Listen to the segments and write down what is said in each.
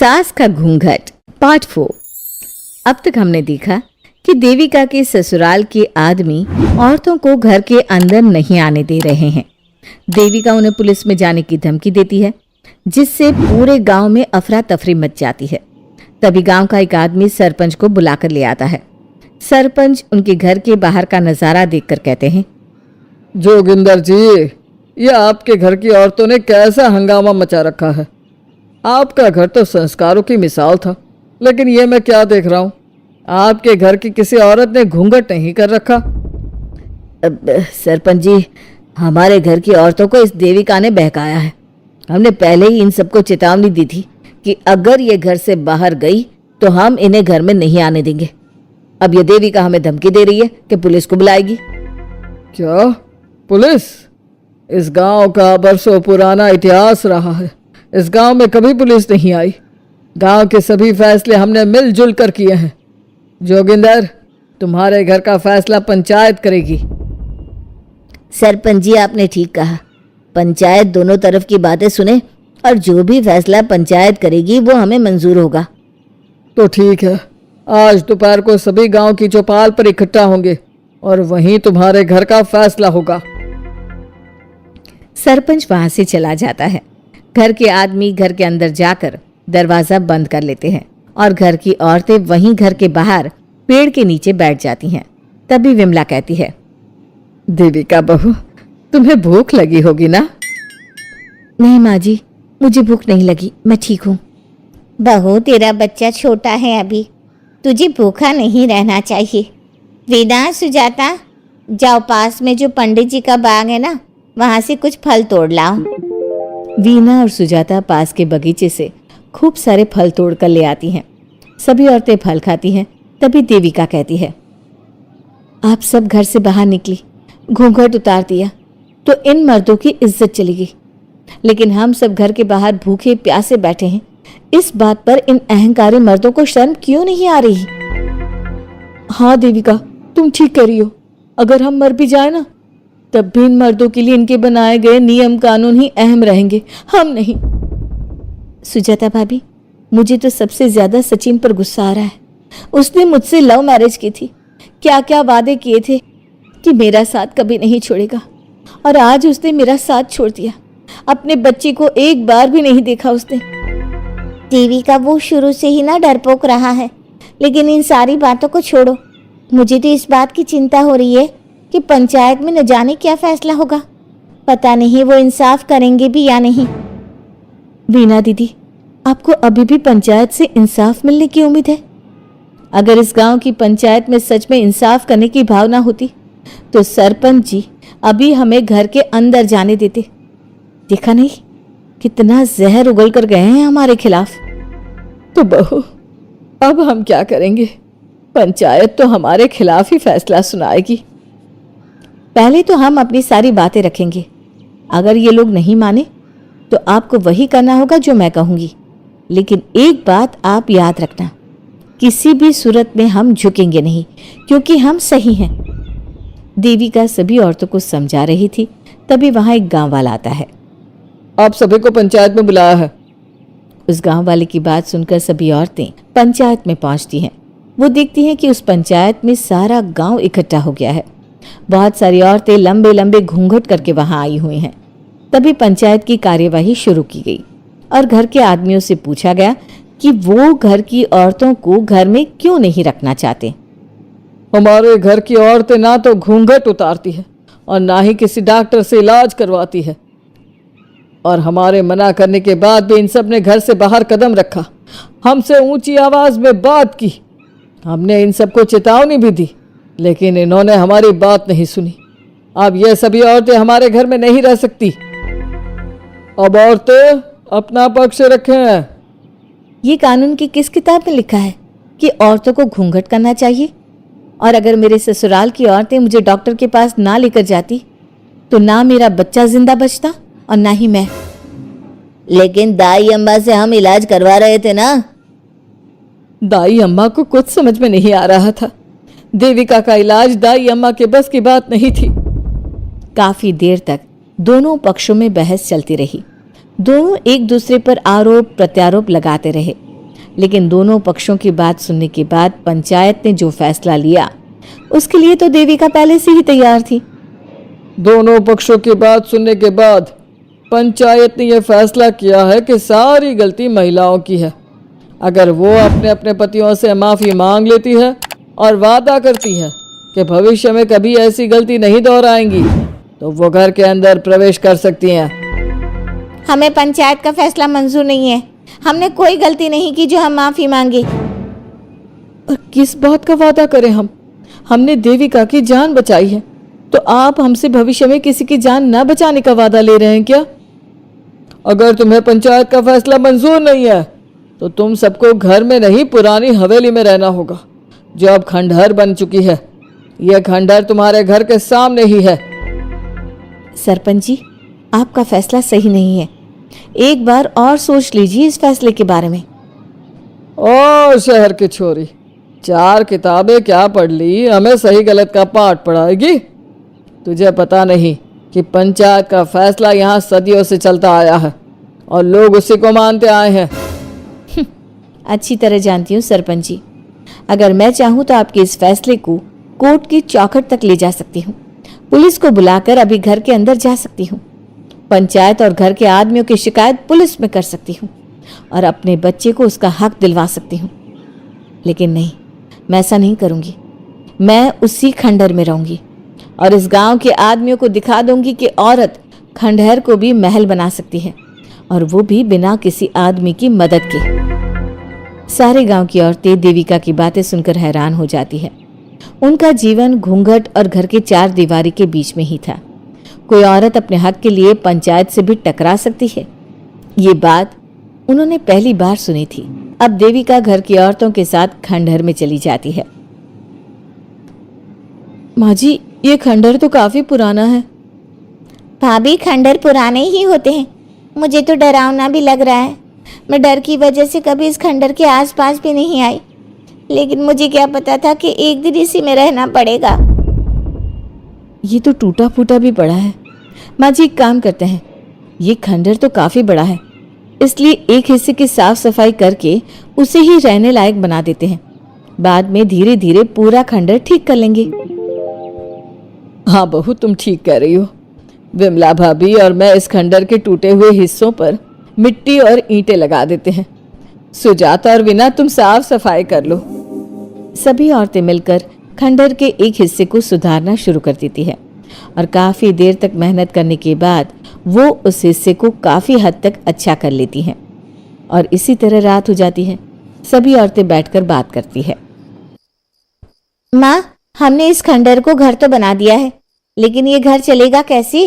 सास का घूंघट पार्ट 4। अब तक हमने देखा कि देविका के ससुराल के आदमी औरतों को घर के अंदर नहीं आने दे रहे हैं। देविका उन्हें पुलिस में जाने की धमकी देती है, जिससे पूरे गांव में अफरा तफरी मच जाती है। तभी गांव का एक आदमी सरपंच को बुलाकर ले आता है। सरपंच उनके घर के बाहर का नजारा देखकर कहते हैं, जोगिंदर जी, ये आपके घर की औरतों ने कैसा हंगामा मचा रखा है। आपका घर तो संस्कारों की मिसाल था, लेकिन ये मैं क्या देख रहा हूँ, आपके घर की किसी औरत ने घूंघट नहीं कर रखा। सरपंच जी, हमारे घर की औरतों को इस देविका ने बहकाया है। हमने पहले ही इन सबको चेतावनी दी थी कि अगर ये घर से बाहर गई तो हम इन्हें घर में नहीं आने देंगे। अब ये देविका हमें धमकी दे रही है कि पुलिस को बुलाएगी। क्या पुलिस? इस गांव का बरसों पुराना इतिहास रहा है। इस गांव में कभी पुलिस नहीं आई। गांव के सभी फैसले हमने मिलजुल कर किए हैं। जोगिंदर, तुम्हारे घर का फैसला पंचायत करेगी। सरपंच जी, आपने ठीक कहा। पंचायत दोनों तरफ की बातें सुने और जो भी फैसला पंचायत करेगी वो हमें मंजूर होगा। तो ठीक है, आज दोपहर को सभी गांव की चौपाल पर इकट्ठा होंगे और वहीं तुम्हारे घर का फैसला होगा। सरपंच वहां से चला जाता है। घर के आदमी घर के अंदर जाकर दरवाजा बंद कर लेते हैं और घर की औरतें वहीं घर के बाहर पेड़ के नीचे बैठ जाती हैं। तभी विमला कहती है, देविका बहू, तुम्हें भूख लगी होगी ना? नहीं माँ जी, मुझे भूख नहीं लगी, मैं ठीक हूँ। बहू, तेरा बच्चा छोटा है अभी, तुझे भूखा नहीं रहना चाहिए। वेदा, सुजाता, जाओ पास में जो पंडित जी का बाग है ना, वहाँ से कुछ फल तोड़ लाओ। वीना और सुजाता पास के बगीचे से खूब सारे फल तोड़ कर ले आती हैं। सभी औरतें फल खाती हैं। तभी देविका कहती है, आप सब घर से बाहर निकली, घूंघट उतार दिया तो इन मर्दों की इज्जत चली गई, लेकिन हम सब घर के बाहर भूखे प्यासे बैठे हैं। इस बात पर इन अहंकारी मर्दों को शर्म क्यों नहीं आ रही? हाँ देविका, तुम ठीक कह रही हो। अगर हम मर भी जाए ना, तब भी इन मर्दों के लिए इनके बनाए गए नियम कानून ही अहम रहेंगे, हम नहीं। सुजाता भाभी, मुझे तो सबसे ज्यादा सचिन पर गुस्सा आ रहा है। उसने मुझसे लव मैरिज की थी, क्या क्या वादे किए थे कि मेरा साथ कभी नहीं छोड़ेगा, और आज उसने मेरा साथ छोड़ दिया। अपने बच्चे को एक बार भी नहीं देखा उसने। देविका, वो शुरू से ही ना डरपोक रहा है, लेकिन इन सारी बातों को छोड़ो। मुझे तो इस बात की चिंता हो रही है कि पंचायत में न जाने क्या फैसला होगा। पता नहीं वो इंसाफ करेंगे भी या नहीं। वीना दीदी, आपको अभी भी पंचायत से इंसाफ मिलने की उम्मीद है? अगर इस गांव की पंचायत में सच में इंसाफ करने की भावना होती तो सरपंच जी अभी हमें घर के अंदर जाने देते। देखा नहीं कितना जहर उगल कर गए हैं हमारे खिलाफ। तो बहू, अब हम क्या करेंगे? पंचायत तो हमारे खिलाफ ही फैसला सुनाएगी। पहले तो हम अपनी सारी बातें रखेंगे। अगर ये लोग नहीं माने तो आपको वही करना होगा जो मैं कहूंगी। लेकिन एक बात आप याद रखना, किसी भी सूरत में हम झुकेंगे नहीं, क्योंकि हम सही हैं। देविका सभी औरतों को समझा रही थी। तभी वहां एक गांव वाला आता है। आप सभी को पंचायत में बुलाया है। उस गांव वाले की बात सुनकर सभी औरतें पंचायत में पहुंचती हैं। वो देखती हैं कि उस पंचायत में सारा गांव इकट्ठा हो गया है। बहुत सारी औरतें लंबे लंबे घूंघट करके वहां आई हुई हैं। तभी पंचायत की कार्यवाही शुरू की गई और घर के आदमियों से पूछा गया कि वो घर की औरतों को घर में क्यों नहीं रखना चाहते। हमारे घर की औरतें ना तो घूंघट उतारती है और ना ही किसी डॉक्टर से इलाज करवाती है, और हमारे मना करने के बाद भी इन सब ने घर से बाहर कदम रखा, हमसे ऊंची आवाज में बात की। हमने इन सबको चेतावनी भी दी, लेकिन इन्होंने हमारी बात नहीं सुनी। अब ये सभी औरतें हमारे घर में नहीं रह सकती। अब औरतें अपना पक्ष रखें। ये कानून की किस किताब में लिखा है कि औरतों को घूंघट करना चाहिए? और अगर मेरे ससुराल की औरतें मुझे डॉक्टर के पास ना लेकर जाती तो ना मेरा बच्चा जिंदा बचता और ना ही मैं। लेकिन दाई अम्मा से हम इलाज करवा रहे थे ना। दाई अम्मा को कुछ समझ में नहीं आ रहा था। देविका का इलाज दाई अम्मा के बस की बात नहीं थी। काफी देर तक दोनों पक्षों में बहस चलती रही। दोनों एक दूसरे पर आरोप प्रत्यारोप लगाते रहे। लेकिन दोनों पक्षों की बात सुनने के बाद पंचायत ने जो फैसला लिया उसके लिए तो देविका पहले से ही तैयार थी। दोनों पक्षों की बात सुनने के बाद पंचायत ने यह फैसला किया है कि सारी गलती महिलाओं की है। अगर वो अपने अपने पतियों से माफ़ी मांग लेती है और वादा करती है कि भविष्य में कभी ऐसी गलती नहीं दोहराएंगी तो वो घर के अंदर प्रवेश कर सकती हैं। हमें पंचायत का फैसला मंजूर नहीं है। हमने कोई गलती नहीं की जो हम माफी मांगे। और किस बात का वादा करें हम? हमने देविका की जान बचाई है, तो आप हमसे भविष्य में किसी की जान न बचाने का वादा ले रहे हैं क्या? अगर तुम्हें पंचायत का फैसला मंजूर नहीं है तो तुम सबको घर में नहीं पुरानी हवेली में रहना होगा जो अब खंडहर बन चुकी है। यह खंडहर तुम्हारे घर के सामने ही है। सरपंच जी, आपका फैसला सही नहीं है। एक बार और सोच लीजिए इस फैसले के बारे में। ओ शहर की छोरी, 4 किताबें क्या पढ़ ली, हमें सही गलत का पाठ पढ़ाएगी? तुझे पता नहीं कि पंचायत का फैसला यहाँ सदियों से चलता आया है और लोग उसी को मानते आए हैं। अच्छी तरह जानती हूँ सरपंच जी। अगर मैं चाहूँ तो आपके इस फैसले को कोर्ट की चौखट तक ले जा सकती हूँ। पुलिस को बुलाकर अभी घर के अंदर जा सकती हूँ। पंचायत और घर के आदमियों की शिकायत पुलिस में कर सकती हूँ और अपने बच्चे को उसका हक दिलवा सकती हूँ। लेकिन नहीं, मैं ऐसा नहीं करूँगी। मैं उसी खंडहर में रहूँगी और इस गांव के आदमियों को दिखा दूंगी कि औरत खंडहर को भी महल बना सकती है, और वो भी बिना किसी आदमी की मदद के। सारे गांव की औरतें देविका की बातें सुनकर हैरान हो जाती है। उनका जीवन घूंघट और घर के 4 दीवारी के बीच में ही था। कोई औरत अपने हक के लिए पंचायत से भी टकरा सकती है, ये बात उन्होंने पहली बार सुनी थी। अब देविका घर की औरतों के साथ खंडहर में चली जाती है। माँ जी, ये खंडहर तो काफी पुराना है। भाभी, खंडहर पुराने ही होते हैं। मुझे तो डरावना भी लग रहा है। मैं डर की वजह से कभी इस खंडहर के आसपास भी नहीं आई, लेकिन मुझे क्या पता था कि एक दिन इसी में रहना पड़ेगा। ये तो टूटा फूटा भी पड़ा है। माँ जी, एक काम करते हैं, ये खंडहर तो काफी बड़ा है, इसलिए एक हिस्से की साफ सफाई करके उसे ही रहने लायक बना देते हैं। बाद में धीरे धीरे पूरा खंडहर ठीक कर लेंगे। हाँ बहू, तुम ठीक कह रही हो। विमला भाभी और मैं इस खंडहर के टूटे हुए हिस्सों पर मिट्टी और ईंटें लगा देते हैं। सुजाता और विना, तुम साफ सफाई कर लो। सभी औरतें मिलकर खंडहर के एक हिस्से को सुधारना शुरू कर देती है और काफी देर तक मेहनत करने के बाद वो उस हिस्से को काफी हद तक अच्छा कर लेती हैं। और इसी तरह रात हो जाती है। सभी औरतें बैठकर बात करती है। माँ, हमने इस खंडहर को घर तो बना दिया है, लेकिन ये घर चलेगा कैसे?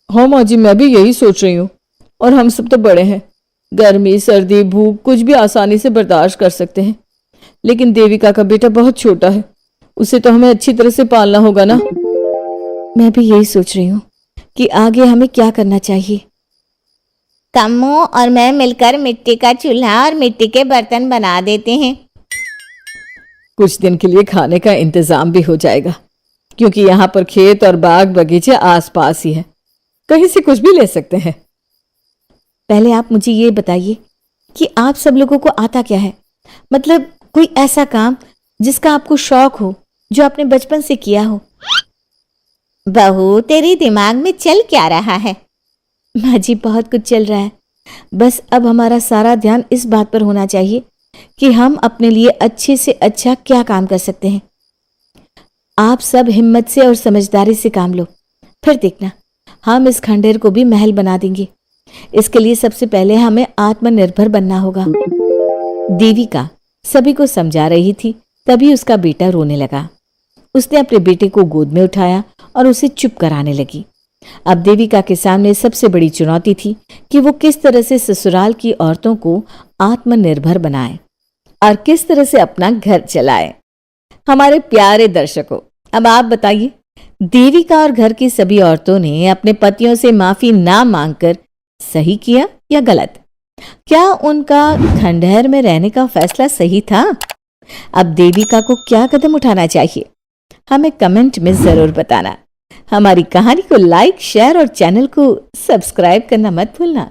हाँ माँ जी, मैं भी यही सोच रही हूँ। और हम सब तो बड़े हैं, गर्मी सर्दी भूख कुछ भी आसानी से बर्दाश्त कर सकते हैं। लेकिन देविका का बेटा बहुत छोटा है, उसे तो हमें अच्छी तरह से पालना होगा ना। मैं भी यही सोच रही हूँ कि आगे हमें क्या करना चाहिए। कम्मू और मैं मिलकर मिट्टी का चूल्हा और मिट्टी के बर्तन बना देते हैं। कुछ दिन के लिए खाने का इंतजाम भी हो जाएगा, क्योंकि यहाँ पर खेत और बाग बगीचे आसपास ही है, कहीं से कुछ भी ले सकते हैं। पहले आप मुझे ये बताइए कि आप सब लोगों को आता क्या है? मतलब कोई ऐसा काम जिसका आपको शौक हो, जो आपने बचपन से किया हो। बहू, तेरे दिमाग में चल क्या रहा है? माँ जी, बहुत कुछ चल रहा है। बस अब हमारा सारा ध्यान इस बात पर होना चाहिए कि हम अपने लिए अच्छे से अच्छा क्या काम कर सकते हैं। आप सब हिम्मत से और समझदारी से काम लो, फिर देखना हम इस खंडहर को भी महल बना देंगे। इसके लिए सबसे पहले हमें आत्मनिर्भर बनना होगा। देविका सभी को समझा रही थी, तभी उसका बेटा रोने लगा। उसने अपने बेटे को गोद में उठाया और उसे चुप कराने लगी। अब देविका के सामने सबसे बड़ी चुनौती थी कि वो किस तरह से ससुराल की औरतों को आत्मनिर्भर बनाए और किस तरह से अपना घर चलाए। हमारे प्यारे दर्शकों, अब आप बताइए, देविका और घर की सभी औरतों ने अपने पतियों से माफी ना मांगकर सही किया या गलत? क्या उनका खंडहर में रहने का फैसला सही था? अब देविका को क्या कदम उठाना चाहिए, हमें कमेंट में जरूर बताना। हमारी कहानी को लाइक, शेयर और चैनल को सब्सक्राइब करना मत भूलना।